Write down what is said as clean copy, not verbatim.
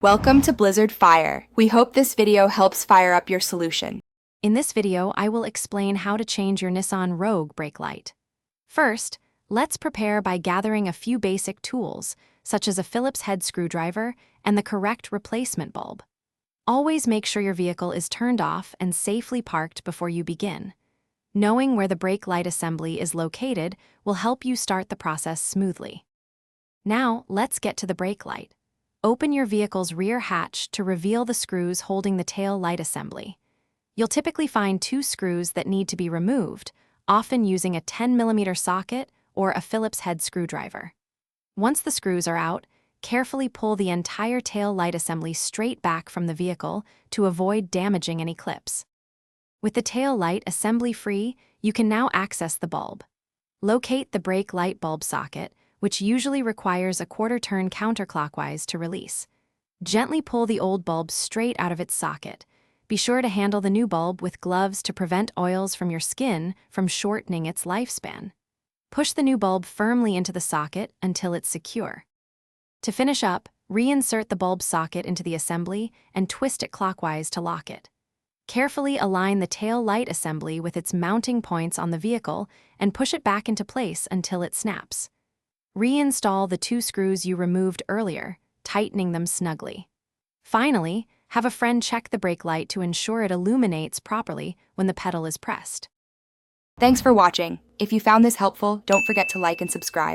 Welcome to Blizzard Fire. We hope this video helps fire up your solution. In this video, I will explain how to change your Nissan Rogue brake light. First, let's prepare by gathering a few basic tools, such as a Phillips head screwdriver and the correct replacement bulb. Always make sure your vehicle is turned off and safely parked before you begin. Knowing where the brake light assembly is located will help you start the process smoothly. Now, let's get to the brake light. Open your vehicle's rear hatch to reveal the screws holding the tail light assembly. You'll typically find two screws that need to be removed, often using a 10mm socket or a Phillips head screwdriver. Once the screws are out, carefully pull the entire tail light assembly straight back from the vehicle to avoid damaging any clips. With the tail light assembly free, you can now access the bulb. Locate the brake light bulb socket, which usually requires a quarter-turn counterclockwise to release. Gently pull the old bulb straight out of its socket. Be sure to handle the new bulb with gloves to prevent oils from your skin from shortening its lifespan. Push the new bulb firmly into the socket until it's secure. To finish up, reinsert the bulb socket into the assembly and twist it clockwise to lock it. Carefully align the tail light assembly with its mounting points on the vehicle and push it back into place until it snaps. Reinstall the two screws you removed earlier, tightening them snugly. Finally, have a friend check the brake light to ensure it illuminates properly when the pedal is pressed. Thanks for watching. If you found this helpful, don't forget to like and subscribe.